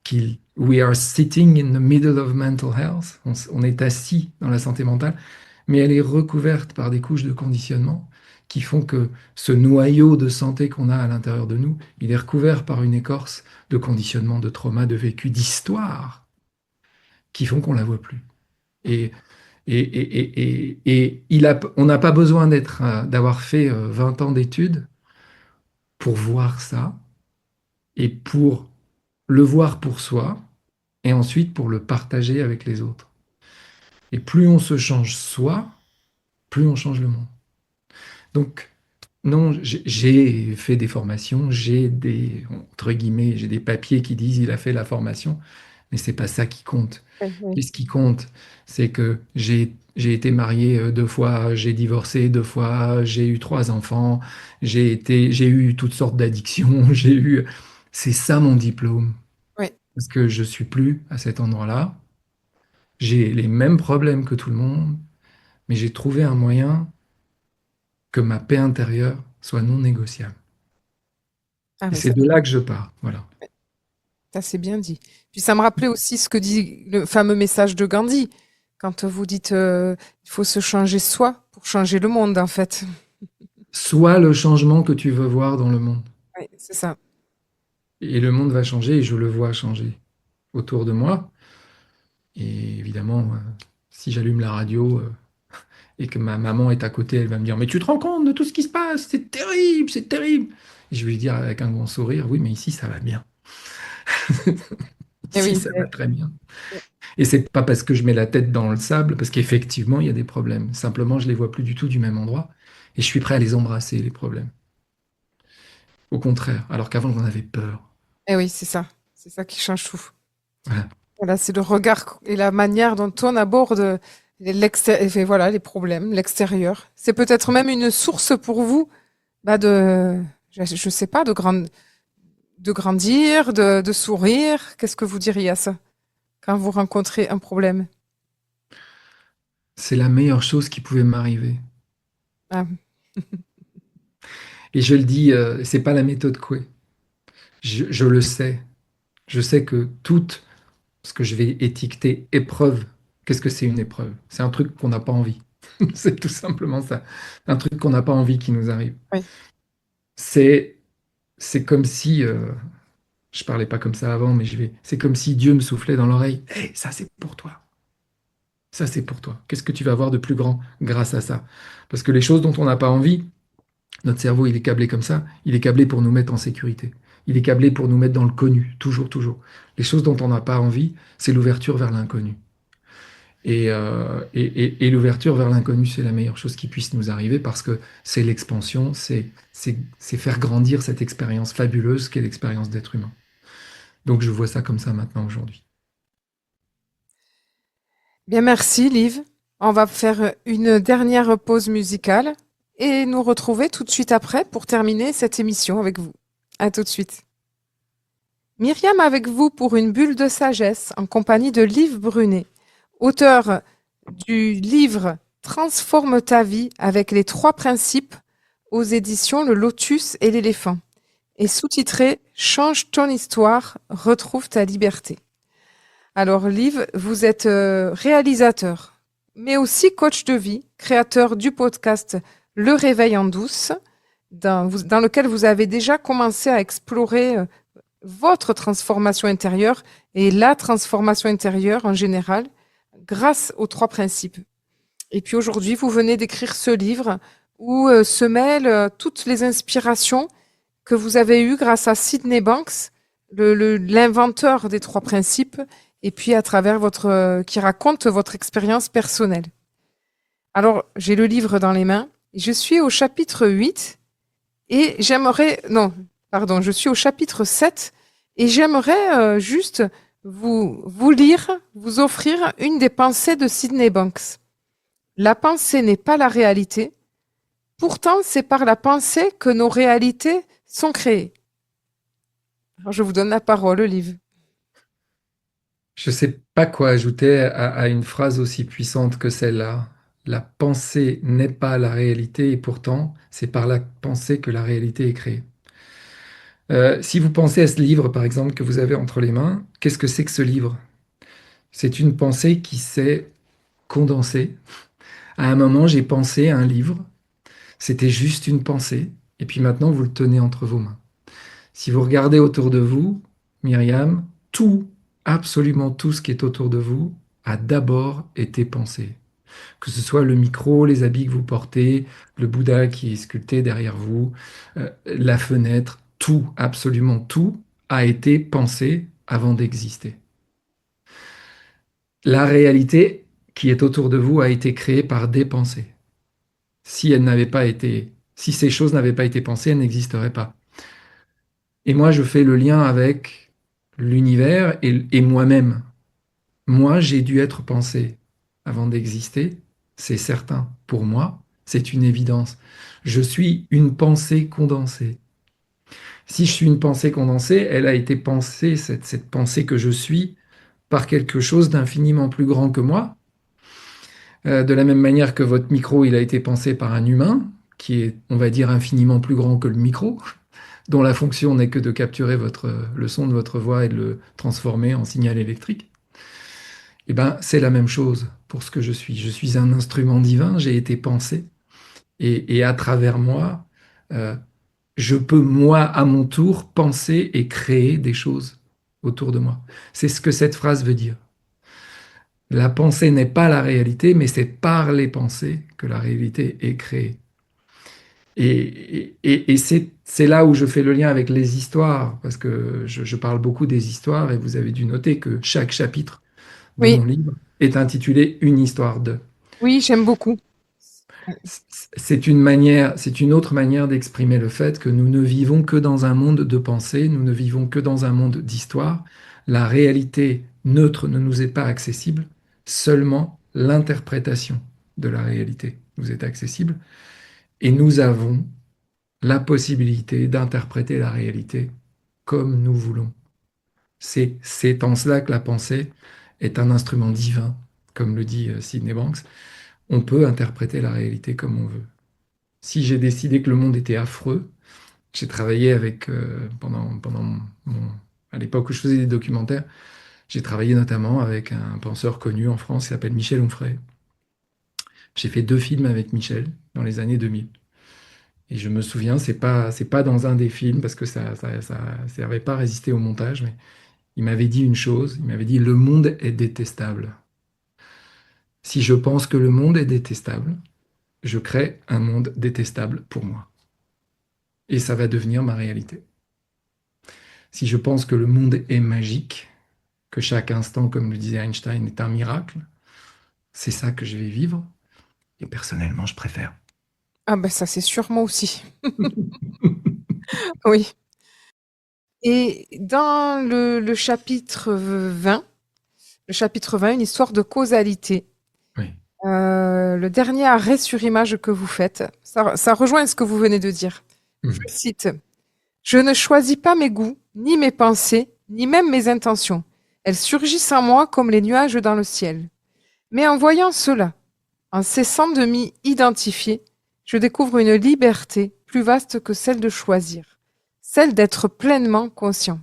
S2: qu'il we are sitting in the middle of mental health. On est assis dans la santé mentale, mais elle est recouverte par des couches de conditionnement qui font que ce noyau de santé qu'on a à l'intérieur de nous, il est recouvert par une écorce de conditionnement, de trauma, de vécu, d'histoire, qui font qu'on la voit plus. Et, on n'a pas besoin d'avoir fait 20 ans d'études pour voir ça et pour le voir pour soi et ensuite pour le partager avec les autres. Et plus on se change soi, plus on change le monde. Donc, non, j'ai fait des formations, j'ai des, entre guillemets, j'ai des papiers qui disent il a fait la formation, mais c'est pas ça qui compte.
S1: Mhm.
S2: Qu'est-ce qui compte? C'est que j'ai été marié 2 fois, j'ai divorcé 2 fois, j'ai eu 3 enfants, j'ai eu toutes sortes d'addictions, c'est ça mon diplôme.
S1: Oui,
S2: Parce que je suis plus à cet endroit-là. J'ai les mêmes problèmes que tout le monde, mais j'ai trouvé un moyen que ma paix intérieure soit non négociable.
S1: ah,
S2: Et
S1: mais
S2: c'est
S1: ça,
S2: de là que je pars. Voilà.
S1: c'est bien dit. Puis ça me rappelait aussi ce que dit le fameux message de Gandhi, quand vous dites il faut se changer soi pour changer le monde, en fait.
S2: Sois le changement que tu veux voir dans le monde.
S1: Oui, c'est ça.
S2: Et le monde va changer et je le vois changer autour de moi. Et évidemment, si j'allume la radio et que ma maman est à côté, elle va me dire, mais tu te rends compte de tout ce qui se passe? C'est terrible, c'est terrible. Et je vais lui dire avec un grand sourire, oui, mais ici, ça va bien.
S1: Eh
S2: Ici,
S1: oui,
S2: ça va très bien. Et c'est pas parce que je mets la tête dans le sable, parce qu'effectivement, il y a des problèmes. Simplement, je les vois plus du tout du même endroit. Et je suis prêt à les embrasser, les problèmes. Au contraire, alors qu'avant, j'en avais peur.
S1: eh oui, c'est ça. C'est ça qui change tout.
S2: Voilà.
S1: Voilà, c'est le regard et la manière dont on aborde voilà, les problèmes, l'extérieur. C'est peut-être même une source pour vous bah je sais pas, de grandir, de sourire. Qu'est-ce que vous diriez à ça quand vous rencontrez un problème?
S2: C'est la meilleure chose qui pouvait m'arriver.
S1: Ah,
S2: Et je le dis, c'est pas la méthode Coué. Je le sais. Je sais que tout ce que je vais étiqueter épreuve, qu'est-ce que c'est une épreuve? C'est un truc qu'on n'a pas envie. C'est tout simplement ça. Un truc qu'on n'a pas envie qui nous arrive.
S1: oui,
S2: C'est, c'est comme si, je parlais pas comme ça avant, mais c'est comme si Dieu me soufflait dans l'oreille. Hé, ça c'est pour toi. Ça c'est pour toi. Qu'est-ce que tu vas voir de plus grand grâce à ça? Parce que les choses dont on n'a pas envie, notre cerveau, il est câblé comme ça. Il est câblé pour nous mettre en sécurité. Il est câblé pour nous mettre dans le connu, toujours, toujours. Les choses dont on n'a pas envie, c'est l'ouverture vers l'inconnu. Et l'ouverture vers l'inconnu, c'est la meilleure chose qui puisse nous arriver parce que c'est l'expansion, c'est faire grandir cette expérience fabuleuse qu'est l'expérience d'être humain. Donc je vois ça comme ça maintenant aujourd'hui.
S1: bien merci, Liv. On va faire une dernière pause musicale et nous retrouver tout de suite après pour terminer cette émission avec vous. À tout de suite. Myriam avec vous pour une bulle de sagesse en compagnie de Liv Brunet, auteur du livre Transforme ta vie avec les 3 principes aux éditions Le Lotus et l'éléphant et sous-titré Change ton histoire, retrouve ta liberté. Alors Liv, vous êtes réalisateur, mais aussi coach de vie, créateur du podcast Le Réveil en douce, dans lequel vous avez déjà commencé à explorer votre transformation intérieure et la transformation intérieure en général grâce aux 3 principes. Et puis aujourd'hui, vous venez d'écrire ce livre où se mêlent toutes les inspirations que vous avez eues grâce à Sydney Banks, l'inventeur des 3 principes, et puis à travers qui raconte votre expérience personnelle. Alors, j'ai le livre dans les mains, je suis au chapitre 8 et je suis au chapitre 7 et j'aimerais juste vous lire, vous offrir une des pensées de Sydney Banks. La pensée n'est pas la réalité, Pourtant, c'est par la pensée que nos réalités sont créées. Alors, je vous donne la parole, Olive.
S2: Je ne sais pas quoi ajouter à une phrase aussi puissante que celle-là. La pensée n'est pas la réalité et pourtant, c'est par la pensée que la réalité est créée. Si vous pensez à ce livre, par exemple, que vous avez entre les mains, qu'est-ce que c'est que ce livre? C'est une pensée qui s'est condensée. À un moment, j'ai pensé à un livre, c'était juste une pensée, et puis maintenant, vous le tenez entre vos mains. Si vous regardez autour de vous, Myriam, tout, absolument tout ce qui est autour de vous a d'abord été pensé. Que ce soit le micro, les habits que vous portez, le Bouddha qui est sculpté derrière vous, la fenêtre, tout, absolument tout a été pensé avant d'exister. La réalité qui est autour de vous a été créée par des pensées. Si elles n'avaient pas été, si ces choses n'avaient pas été pensées, elles n'existeraient pas. Et moi, je fais le lien avec l'univers et moi-même. Moi, j'ai dû être pensé avant d'exister, c'est certain. Pour moi, c'est une évidence. Je suis une pensée condensée. Si je suis une pensée condensée, elle a été pensée, cette pensée que je suis, par quelque chose d'infiniment plus grand que moi. De la même manière que votre micro, il a été pensé par un humain, qui est, on va dire, infiniment plus grand que le micro, dont la fonction n'est que de capturer le son de votre voix et de le transformer en signal électrique. Eh ben, c'est la même chose pour ce que je suis. Je suis un instrument divin, j'ai été pensé, et à travers moi, euh, je peux, moi, à mon tour, penser et créer des choses autour de moi. C'est ce que cette phrase veut dire. La pensée n'est pas la réalité, mais c'est par les pensées que la réalité est créée. Et c'est là où je fais le lien avec les histoires, parce que je parle beaucoup des histoires, et vous avez dû noter que chaque chapitre de
S1: Oui,
S2: mon livre est intitulé Une histoire de.
S1: oui, j'aime beaucoup.
S2: C'est une autre manière d'exprimer le fait que nous ne vivons que dans un monde de pensée, nous ne vivons que dans un monde d'histoire. La réalité neutre ne nous est pas accessible, seulement l'interprétation de la réalité nous est accessible. Et nous avons la possibilité d'interpréter la réalité comme nous voulons. C'est en cela que la pensée est un instrument divin, comme le dit Sydney Banks. On peut interpréter la réalité comme on veut. Si j'ai décidé que le monde était affreux, j'ai travaillé avec, à l'époque où je faisais des documentaires, j'ai travaillé notamment avec un penseur connu en France qui s'appelle Michel Onfray. J'ai fait 2 films avec Michel dans les années 2000. Et je me souviens, c'est pas dans un des films, parce que ça n'avait pas résisté au montage, mais il m'avait dit une chose, il m'avait dit, le monde est détestable. Si je pense que le monde est détestable, je crée un monde détestable pour moi. Et ça va devenir ma réalité. Si je pense que le monde est magique, que chaque instant, comme le disait Einstein, est un miracle, c'est ça que je vais vivre. Et personnellement, je préfère.
S1: Ah ben ça, c'est sûr, moi aussi. Oui. Et dans le chapitre 20, une histoire de causalité,
S2: Oui.
S1: le dernier arrêt sur image que vous faites, ça rejoint ce que vous venez de dire. Je
S2: Mhm.
S1: cite, je ne choisis pas mes goûts, ni mes pensées, ni même mes intentions. Elles surgissent en moi comme les nuages dans le ciel. Mais en voyant cela, en cessant de m'y identifier, je découvre une liberté plus vaste que celle de choisir, celle d'être pleinement conscient.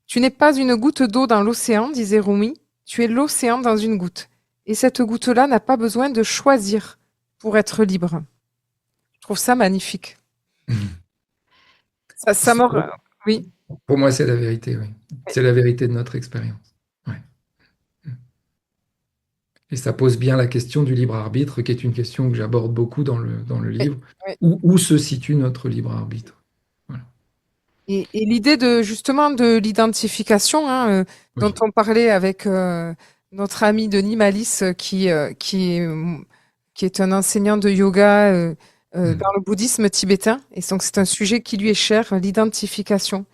S1: Tu n'es pas une goutte d'eau dans l'océan, disait Rumi, tu es l'océan dans une goutte. Et cette goutte-là n'a pas besoin de choisir pour être libre. Je trouve ça magnifique.
S2: Mhm.
S1: Ça me... Oui.
S2: Pour moi, c'est la vérité, oui. C'est la vérité de notre expérience. Ouais. Et ça pose bien la question du libre arbitre, qui est une question que j'aborde beaucoup dans le
S1: Et,
S2: livre.
S1: ouais.
S2: Où se situe notre libre arbitre? Voilà.
S1: Et l'idée de justement de l'identification, hein, dont
S2: Oui.
S1: on parlait avec notre ami Denis Malice, qui est un enseignant de yoga
S2: Mhm.
S1: dans le bouddhisme tibétain. Et donc c'est un sujet qui lui est cher, l'identification.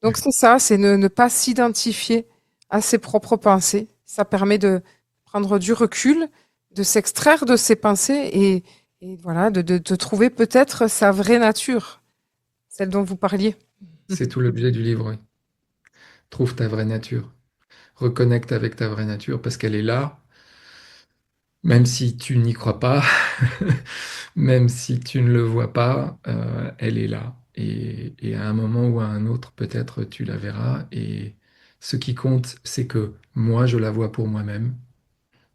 S2: Oui.
S1: Donc c'est ça, c'est ne pas s'identifier à ses propres pensées. Ça permet de prendre du recul, de s'extraire de ses pensées et voilà, de trouver peut-être sa vraie nature, celle dont vous parliez.
S2: C'est tout l'objet du livre, oui. Trouve ta vraie nature. Reconnecte avec ta vraie nature parce qu'elle est là, même si tu n'y crois pas, même si tu ne le vois pas, elle est là. Et à un moment ou à un autre, peut-être tu la verras. Et ce qui compte, c'est que moi, je la vois pour moi-même.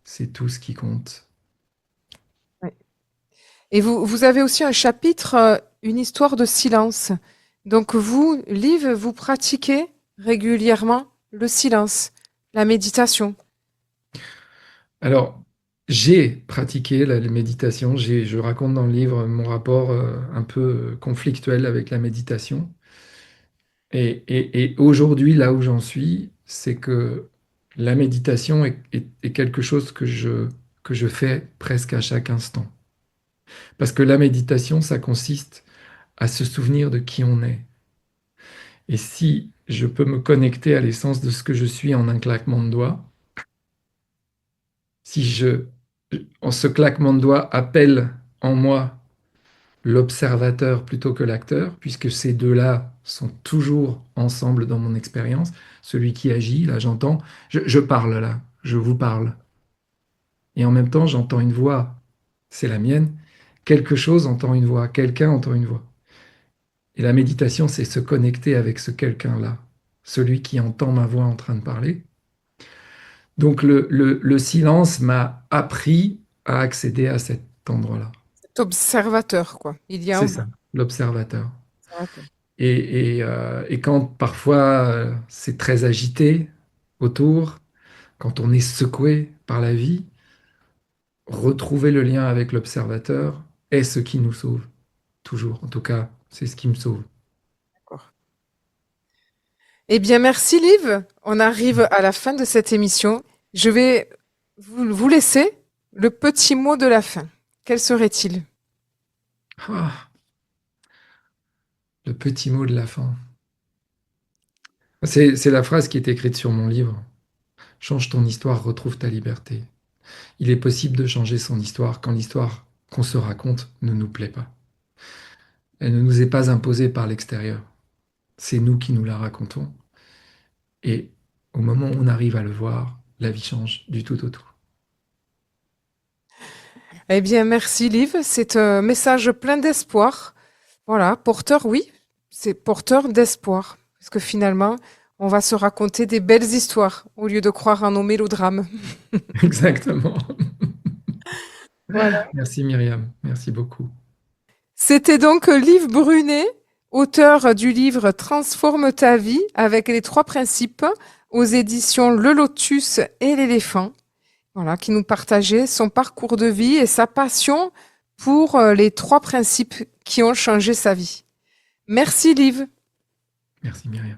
S2: C'est tout ce qui compte.
S1: Ouais. Et vous avez aussi un chapitre, une histoire de silence. Donc vous, Liv, vous pratiquez régulièrement le silence, la méditation.
S2: Alors, j'ai pratiqué la méditation. Je raconte dans le livre mon rapport un peu conflictuel avec la méditation. Et aujourd'hui, là où j'en suis, c'est que la méditation est quelque chose que je fais presque à chaque instant. Parce que la méditation, ça consiste à se souvenir de qui on est. Et si je peux me connecter à l'essence de ce que je suis en un claquement de doigts, si en ce claquement de doigts appelle en moi l'observateur plutôt que l'acteur, puisque ces deux-là sont toujours ensemble dans mon expérience. Celui qui agit, là j'entends, je parle là, je vous parle. Et en même temps, j'entends une voix, c'est la mienne. Quelque chose entend une voix, quelqu'un entend une voix. Et la méditation, c'est se connecter avec ce quelqu'un-là, celui qui entend ma voix en train de parler. Donc le silence m'a appris à accéder à cet endroit-là.
S1: Cet observateur, quoi. Il y a
S2: C'est
S1: un
S2: ça, l'observateur.
S1: observateur.
S2: Et quand parfois c'est très agité autour, quand on est secoué par la vie, retrouver le lien avec l'observateur est ce qui nous sauve, toujours. En tout cas, c'est ce qui me sauve.
S1: D'accord. Eh bien, merci, Liv. On arrive à la fin de cette émission. Je vais vous laisser le petit mot de la fin. Quel serait-il?
S2: Ah, le petit mot de la fin. C'est la phrase qui est écrite sur mon livre. Change ton histoire, retrouve ta liberté. Il est possible de changer son histoire quand l'histoire qu'on se raconte ne nous plaît pas. Elle ne nous est pas imposée par l'extérieur. C'est nous qui nous la racontons. Et au moment où on arrive à le voir, la vie change du tout au tout.
S1: Eh bien, merci, Liv. C'est un message plein d'espoir. Voilà, porteur, oui, c'est porteur d'espoir. Parce que finalement, on va se raconter des belles histoires au lieu de croire en nos mélodrames.
S2: Exactement.
S1: Voilà.
S2: Merci Myriam, merci beaucoup.
S1: C'était donc Liv Brunet, auteur du livre Transforme ta vie avec les trois principes aux éditions Le Lotus et l'Éléphant. Voilà, qui nous partageait son parcours de vie et sa passion pour les trois principes qui ont changé sa vie. Merci, Liv.
S2: Merci Myriam.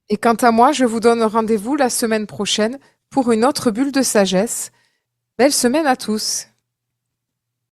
S1: Et quant à moi, je vous donne rendez-vous la semaine prochaine pour une autre bulle de sagesse. Belle semaine à tous.